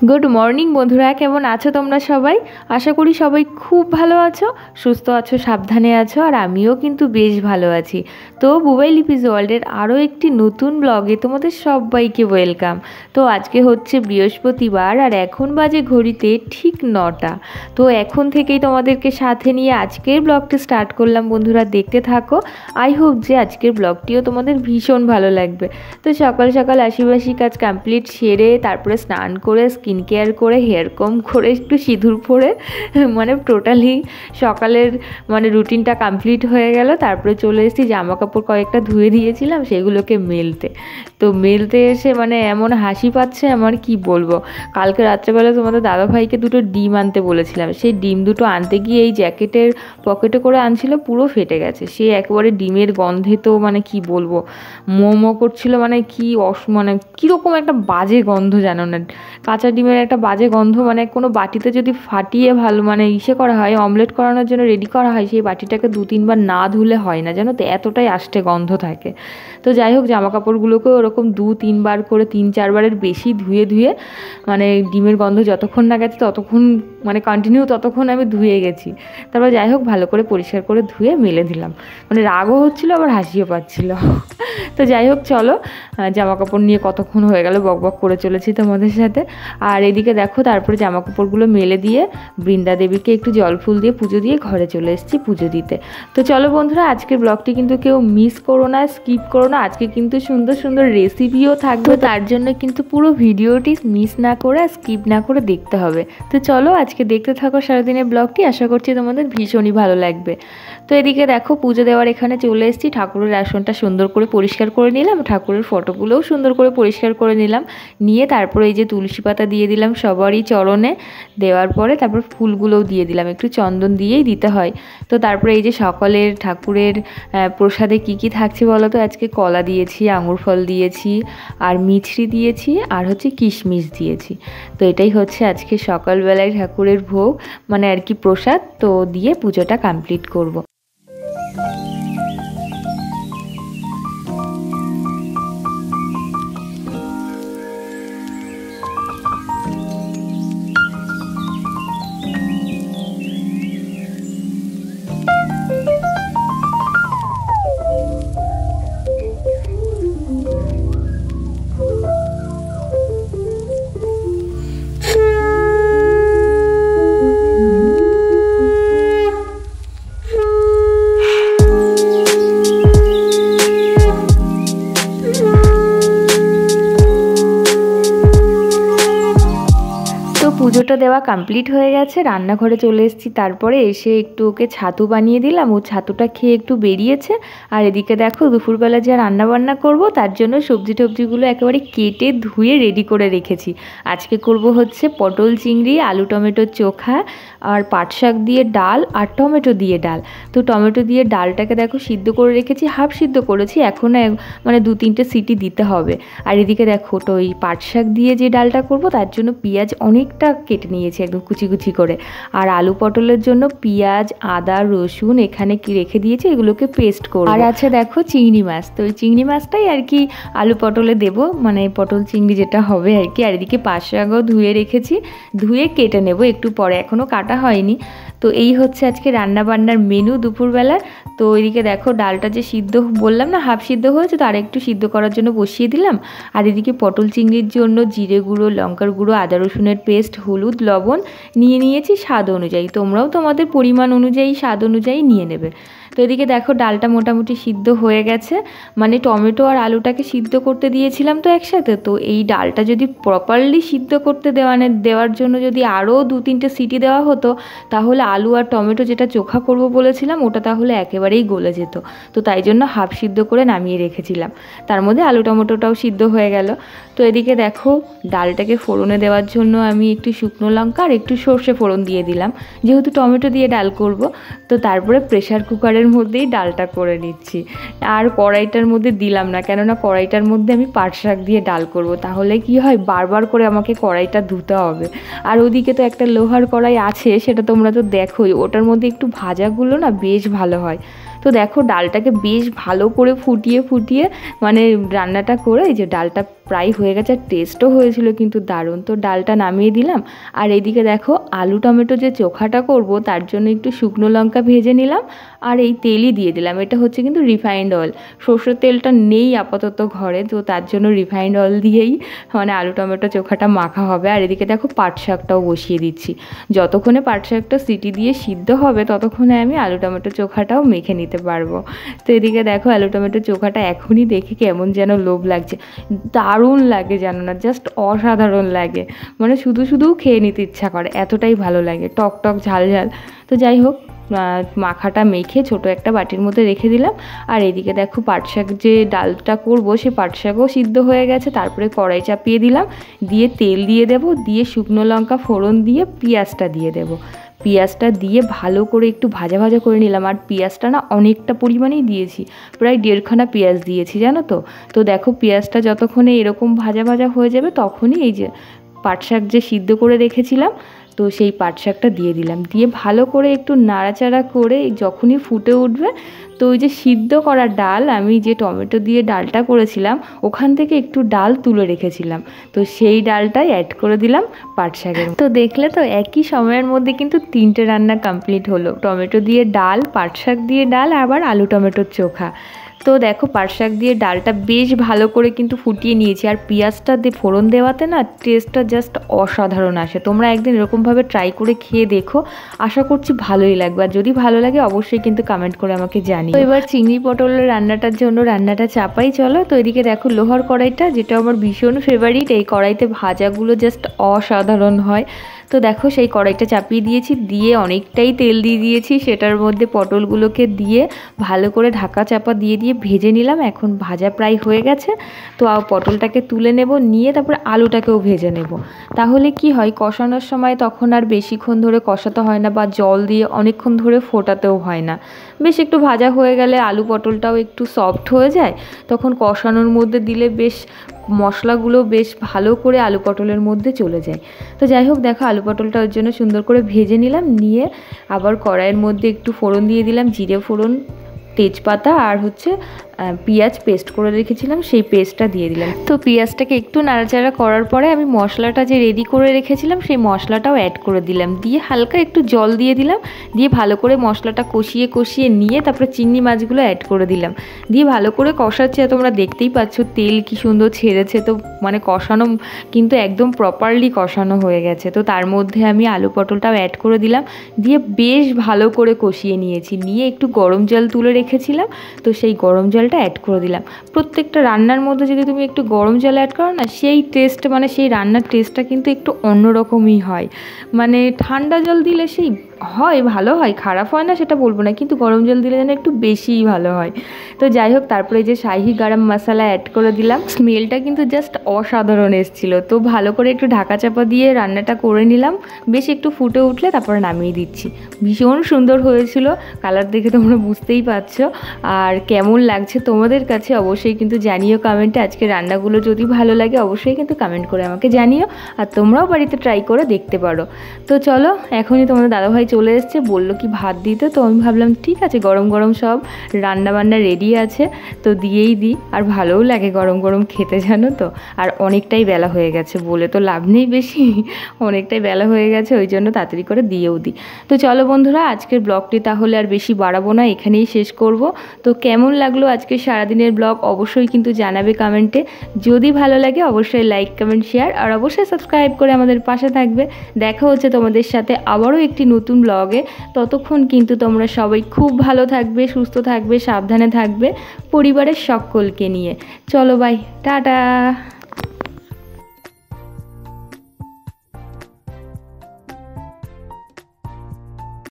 Good morning বন্ধুরা, কেমন আছো তোমরা সবাই? আশা করি সবাই খুব ভালো আছো, সুস্থ আছো, সাবধানে আছো। আর আমিও কিন্তু বেশ ভালো আছি। তো বুবাই লিপিজ ওয়ার্ল্ডের আরও একটি নতুন ব্লগে তোমাদের সবাইকে ওয়েলকাম। তো আজকে হচ্ছে বৃহস্পতিবার আর এখন বাজে ঘড়িতে ঠিক 9টা। তো এখন থেকেই তোমাদেরকে সাথে নিয়ে আজকের ব্লগটি স্টার্ট করলাম। বন্ধুরা দেখতে থাকো, আই হোপ যে আজকের ব্লগটিও তোমাদের ভীষণ ভালো লাগবে। তো সকাল সকাল আশিবাসি কাজ কমপ্লিট সেরে তারপরে স্নান করে স্কিন কেয়ার করে হেয়ার কম করে একটু সিঁদুর পরে মানে টোটালি সকালের রুটিনটা কমপ্লিট হয়ে গেল। তারপরে চলে এসেছি, জামা কাপড় কয়েকটা ধুয়ে দিয়েছিলাম সেগুলোকে মেলতে। তো মেলতে এসে এমন হাসি পাচ্ছে আমার, কি বলবো। কালকে রাত্রেবেলা তোমাদের দাদাভাইকে দুটো ডিম আনতে বলেছিলাম, সেই ডিম দুটো আনতে গিয়ে এই জ্যাকেটের পকেটে করে আনছিল, পুরো ফেটে গেছে। সে একেবারে ডিমের গন্ধে তো কি বলবো, মোমো করছিল, কীরকম একটা বাজে গন্ধ জানো না। কাঁচা ডিমের একটা বাজে গন্ধ, কোনো বাটিতে যদি ফাটিয়ে ভালো করা হয়, অমলেট করানোর জন্য রেডি করা হয়, সেই বাটিটাকে 2-3 বার না ধুলে হয় না জানো তো, এতটাই আষ্টে গন্ধ থাকে। তো যাই হোক, জামা কাপড়গুলোকেও ওরকম 2-3 বার করে 3-4 বারের বেশি ধুয়ে ডিমের গন্ধ যতক্ষণ না গেছে ততক্ষণ কন্টিনিউ ততক্ষণ আমি ধুয়ে গেছি। তারপর যাই হোক ভালো করে পরিষ্কার করে ধুয়ে মেলে দিলাম। রাগও হচ্ছিলো আবার হাসিও পাচ্ছিল। তো যাই হোক চলো, জামা কাপড় নিয়ে কতক্ষণ হয়ে গেল বক বক করে চলেছি তোমাদের সাথে। আর এদিকে দেখো, তারপরে জামা কাপড়গুলো মেলে দিয়ে বৃন্দা দেবীকে একটু জল ফুল দিয়ে পুজো দিয়ে ঘরে চলে এসেছি পুজো দিতে। তো চলো বন্ধুরা, আজকের ব্লগটি কিন্তু কেউ মিস করো না, স্কিপ করো না। আজকে কিন্তু সুন্দর সুন্দর রেসিপিও থাকবে, তার জন্য কিন্তু পুরো ভিডিওটি মিস না করে স্কিপ না করে দেখতে হবে। তো চলো আজকে দেখতে থাকো সারাদিনের ব্লগটি, আশা করছি তোমাদের ভীষণই ভালো লাগবে। তো এদিকে দেখো, পুজো দেওয়ার এখানে চলে এসেছি। ঠাকুরের আসনটা সুন্দর করে পরিষ্কার করে নিলাম, ঠাকুরের ফটোগুলোও সুন্দর করে পরিষ্কার করে নিলাম। নিয়ে তারপরে এই যে তুলসী পাতা দিয়ে দিলাম সবারই চরণে, দেওয়ার পরে তারপর ফুলগুলোও দিয়ে দিলাম, একটু চন্দন দিয়েই দিতে হয়। তো তারপরে এই যে সকলের ঠাকুরের প্রসাদে কি থাকছে বলো তো। আজকে কলা দিয়েছি, আঙুর ফল দিয়েছি, আর মিছরি দিয়েছি, আর হচ্ছে কিশমিশ দিয়েছি। তো এটাই হচ্ছে আজকে সকালবেলায় ঠাকুরের ভোগ, প্রসাদ। তো দিয়ে পুজোটা কমপ্লিট করব। পুজোটা দেওয়া কমপ্লিট হয়ে গেছে, রান্নাঘরে চলে এসেছি। তারপরে এসে একটু ওকে ছাতু বানিয়ে দিলাম, ও ছাতুটা খেয়ে একটু বেরিয়েছে। আর এদিকে দেখো, দুপুরবেলা যা রান্নাবান্না করব তার জন্য সবজিগুলো একেবারে কেটে ধুয়ে রেডি করে রেখেছি। আজকে করব হচ্ছে পটল চিংড়ি, আলু টমেটোর চোখা, আর পাট শাক দিয়ে ডাল, আর টমেটো দিয়ে ডাল। তো টমেটো দিয়ে ডালটাকে দেখো সিদ্ধ করে রেখেছি, হাফ সিদ্ধ করেছি, এখনও 2-3টে সিটি দিতে হবে। আর এদিকে দেখো, তো ওই পাট শাক দিয়ে যে ডালটা করব তার জন্য পেঁয়াজ অনেকটা কেটে নিয়েছি একদম কুচি কুচি করে। আর আলু পটলের জন্য পেঁয়াজ, আদা, রসুন এখানে রেখে দিয়েছি, এগুলোকে পেস্ট করব। আর আছে দেখো চিংড়ি মাছ, তো ওই চিংড়ি মাছটাই আলু পটলে দেবো, পটল চিংড়ি যেটা হবে আর এদিকে পাট শাকও ধুয়ে রেখেছি, ধুয়ে কেটে নেব একটু পরে, এখনও কাটা হয়নি। তো এই হচ্ছে আজকে রান্নাবান্নার মেনু দুপুরবেলা। তো এদিকে দেখো, ডালটা যে সিদ্ধ বললাম না হাফ সিদ্ধ হয়েছে, তো আরেকটু সিদ্ধ করার জন্য বসিয়ে দিলাম। আর এদিকে পটল চিংড়ির জন্য জিরে গুঁড়ো, লঙ্কার গুঁড়ো, আদা রসুনের পেস্ট, হলুদ, লবণ নিয়েছি স্বাদ অনুযায়ী। তোমরাও তোমাদের পরিমাণ অনুযায়ী স্বাদ অনুযায়ী নিয়ে নেবে। তো এদিকে দেখো, ডালটা মোটামুটি সিদ্ধ হয়ে গেছে, টমেটো আর আলুটাকে সিদ্ধ করতে দিয়েছিলাম তো একসাথে। তো এই ডালটা যদি প্রপারলি সিদ্ধ করতে দেওয়ার জন্য যদি আরও 2-3টে সিটি দেওয়া হতো, তাহলে আলু আর টমেটো যেটা চোখা করব বলেছিলাম ওটা তাহলে একেবারেই গলে যেত। তো তাই জন্য হাফ সিদ্ধ করে নামিয়ে রেখেছিলাম, তার মধ্যে আলু টমেটোটাও সিদ্ধ হয়ে গেল। তো এদিকে দেখো, ডালটাকে ফোড়নে দেওয়ার জন্য আমি একটু শুকনো লঙ্কা আর একটু সর্ষে ফোড়ন দিয়ে দিলাম, যেহেতু টমেটো দিয়ে ডাল করব। তো তারপরে প্রেশার কুকারের মধ্যেই ডালটা করে নিচ্ছি, আর কড়াইটার মধ্যে দিলাম না, কেননা কড়াইটার মধ্যে আমি পাট শাক দিয়ে ডাল করব। তাহলে কি হয়, বারবার করে আমাকে কড়াইটা ধুতে হবে। আর ওদিকে তো একটা লোহার কড়াই আছে, সেটা তোমরা তো দেখোই, ওটার মধ্যে একটু ভাজাগুলো না বেশ ভালো হয়। তো দেখো, ডালটাকে বেশ ভালো করে ফুটিয়ে রান্নাটা করে এই যে ডালটা প্রায় হয়ে গেছে, আর টেস্টও হয়েছিল কিন্তু দারুণ। তো ডালটা নামিয়ে দিলাম, আর এইদিকে দেখো আলু টমেটো যে চোখাটা করব তার জন্য একটু শুকনো লঙ্কা ভেজে নিলাম, আর এই তেলই দিয়ে দিলাম। এটা হচ্ছে কিন্তু রিফাইন্ড অয়েল, সর্ষের তেলটা নেই আপাতত ঘরে, তো তার জন্য রিফাইন্ড অয়েল দিয়েই মানে আলু টমেটো চোখাটা মাখা হবে। আর এদিকে দেখো পাট শাকটাও বসিয়ে দিচ্ছি, যতক্ষণে পাট শাকটা সিটি দিয়ে সিদ্ধ হবে ততক্ষণে আমি আলু টমেটো চোখাটাও মেখে নিতে পারবো। তো এদিকে দেখো আলু টমেটো চোখাটা এখনই দেখে কেমন যেন লোভ লাগছে, দারুণ লাগে জানো না, জাস্ট অসাধারণ লাগে, মানে শুধু শুধু খেয়ে নিতে ইচ্ছা করে, এতটাই ভালো লাগে, টক টক ঝাল ঝাল। তো যাই হোক, মাখাটা মেখে ছোট একটা বাটির মধ্যে রেখে দিলাম। আর এদিকে দেখো পাট শাক যে ডালটা করবো সে পাট শাকও সিদ্ধ হয়ে গেছে। তারপরে কড়াই চাপিয়ে দিলাম, দিয়ে তেল দিয়ে দেবো, দিয়ে শুকনো লঙ্কা ফোড়ন দিয়ে পেঁয়াজটা দিয়ে দেবো। পেঁয়াজটা দিয়ে ভালো করে একটু ভাজা ভাজা করে নিলাম, আর পেঁয়াজটা না অনেকটা পরিমাণেই দিয়েছি, প্রায় 1.5খানা পেঁয়াজ দিয়েছি জানো তো। তো দেখো পেঁয়াজটা যতক্ষণে এরকম ভাজা ভাজা হয়ে যাবে তখনই এই যে পাট শাক যে সিদ্ধ করে রেখেছিলাম তো সেই পাট শাকটা দিয়ে দিলাম, দিয়ে ভালো করে একটু নাড়াচাড়া করে যখনই ফুটে উঠবে তো ওই যে সিদ্ধ করা ডাল, আমি যে টমেটো দিয়ে ডালটা করেছিলাম ওখান থেকে একটু ডাল তুলে রেখেছিলাম, তো সেই ডালটাই অ্যাড করে দিলাম পাট শাকের। তো দেখলে তো একই সময়ের মধ্যে কিন্তু 3টে রান্না কমপ্লিট হলো, টমেটো দিয়ে ডাল, পাট শাক দিয়ে ডাল, আবার আলু টমেটোর চোখা। তো দেখো পাট শাক দিয়ে ডালটা বেশ ভালো করে কিন্তু ফুটিয়ে নিয়েছি, আর পেঁয়াজটা দিয়ে ফোড়ন দেওয়াতে না টেস্টটা জাস্ট অসাধারণ আসে। তোমরা একদিন এরকমভাবে ট্রাই করে খেয়ে দেখো, আশা করছি ভালোই লাগবে, আর যদি ভালো লাগে অবশ্যই কিন্তু কমেন্ট করে আমাকে জানিও। তো এবার চিংড়ি পটলের রান্নাটার জন্য রান্নাটা চাপাই চলো। তো এদিকে দেখো লোহার কড়াইটা, যেটা আমার ভীষণ ফেভারিট, এই কড়াইতে ভাজাগুলো জাস্ট অসাধারণ হয়। তো দেখো সেই কড়াইটা চাপিয়ে দিয়েছি, দিয়ে অনেকটাই তেল দিয়ে দিয়েছি, সেটার মধ্যে পটলগুলোকে দিয়ে ভালো করে ঢাকা চাপা দিয়ে দিয়ে ভেজে নিলাম। এখন ভাজা প্রায় হয়ে গেছে, তো পটলটাকে তুলে নেব, নিয়ে তারপরে আলুটাকেও ভেজে নেব। তাহলে কি হয়, কষানোর সময় তখন আর বেশিক্ষণ ধরে কষাতে হয় না, বা জল দিয়ে অনেকক্ষণ ধরে ফোটাতেও হয় না। বেশ একটু ভাজা হয়ে গেলে আলু পটলটাও একটু সফট হয়ে যায়, তখন কষানোর মধ্যে দিলে বেশ মশলাগুলো বেশ ভালো করে আলু পটলের মধ্যে চলে যায়। তো যাই হোক দেখো আলু পটলটা ওর জন্য সুন্দর করে ভেজে নিলাম, নিয়ে আবার কড়াইয়ের মধ্যে একটু ফোড়ন দিয়ে দিলাম, জিরে ফোড়ন, তেজপাতা, আর হচ্ছে পেঁয়াজ পেস্ট করে রেখেছিলাম সেই পেস্টটা দিয়ে দিলাম। তো পেঁয়াজটাকে একটু নাড়াচাড়া করার পরে আমি মশলাটা যে রেডি করে রেখেছিলাম সেই মশলাটাও অ্যাড করে দিলাম, দিয়ে হালকা একটু জল দিয়ে দিলাম, দিয়ে ভালো করে মশলাটা কষিয়ে কষিয়ে নিয়ে তারপরে চিংড়ি মাছগুলো অ্যাড করে দিলাম, দিয়ে ভালো করে কষাচ্ছি। তোমরা দেখতেই পাচ্ছ তেল কি সুন্দর ছেড়েছে, তো মানে কষানো কিন্তু একদম প্রপারলি কষানো হয়ে গেছে। তো তার মধ্যে আমি আলু পটলটাও অ্যাড করে দিলাম, দিয়ে বেশ ভালো করে কষিয়ে নিয়েছি, নিয়ে একটু গরম জল তুলে রেখেছিলাম, তো সেই গরম জলটা অ্যাড করে দিলাম। প্রত্যেকটা রান্নার মধ্যে যদি তুমি একটু গরম জল অ্যাড করো না, সেই টেস্ট মানে সেই রান্নার টেস্টটা কিন্তু একটু অন্যরকমই হয়। মানে ঠান্ডা জল দিলে সেই হয় ভালো হয়, খারাপ হয় না সেটা বলবো না, কিন্তু গরম জল দিলে যেন একটু বেশিই ভালো হয়। তো যাই হোক তারপরে যে শাহি গরম মশলা অ্যাড করে দিলাম, স্মেলটা কিন্তু জাস্ট অসাধারণ এসেছিল। তো ভালো করে একটু ঢাকা চাপা দিয়ে রান্নাটা করে নিলাম, বেশ একটু ফুটে উঠলে তারপরে নামিয়ে দিচ্ছি। ভীষণ সুন্দর হয়েছিল, কালার দেখে তোমরা বুঝতেই পারছো। আর কেমন লাগছে তোমাদের কাছে অবশ্যই কিন্তু জানিও কমেন্টে। আজকে রান্নাগুলো যদি ভালো লাগে অবশ্যই কিন্তু কমেন্ট করে আমাকে জানিও, আর তোমরাও বাড়িতে ট্রাই করে দেখতে পারো। তো চলো এখনই তোমাদের দাদাভাই চলে এসছে, বললো কি ভাত দিতে, তো আমি ভাবলাম ঠিক আছে গরম গরম সব রান্না বান্না রেডি আছে তো দিয়েই দিই, আর ভালোও লাগে গরম গরম খেতে জানো তো। আর অনেকটাই বেলা হয়ে গেছে, বলে তো লাভ নেই বেশি, অনেকটাই বেলা হয়ে গেছে, ওই জন্য তাড়াতাড়ি করে দিয়েও দিই। তো চলো বন্ধুরা আজকের ব্লগটি তাহলে আর বেশি বাড়াবো না, এখানেই শেষ করব। তো কেমন লাগলো আজকে সারাদিনের ব্লগ অবশ্যই কিন্তু জানাবে কমেন্টে, যদি ভালো লাগে অবশ্যই লাইক কমেন্ট শেয়ার, আর অবশ্যই সাবস্ক্রাইব করে আমাদের পাশে থাকবে। দেখা হচ্ছে তোমাদের সাথে আবারও একটি নতুন ব্লগে, ততক্ষণ কিন্তু তোমরা সবাই খুব ভালো থাকবে, সুস্থ থাকবে, সাবধানে থাকবে পরিবারের সকলকে নিয়ে। চলো বাই, টাটা।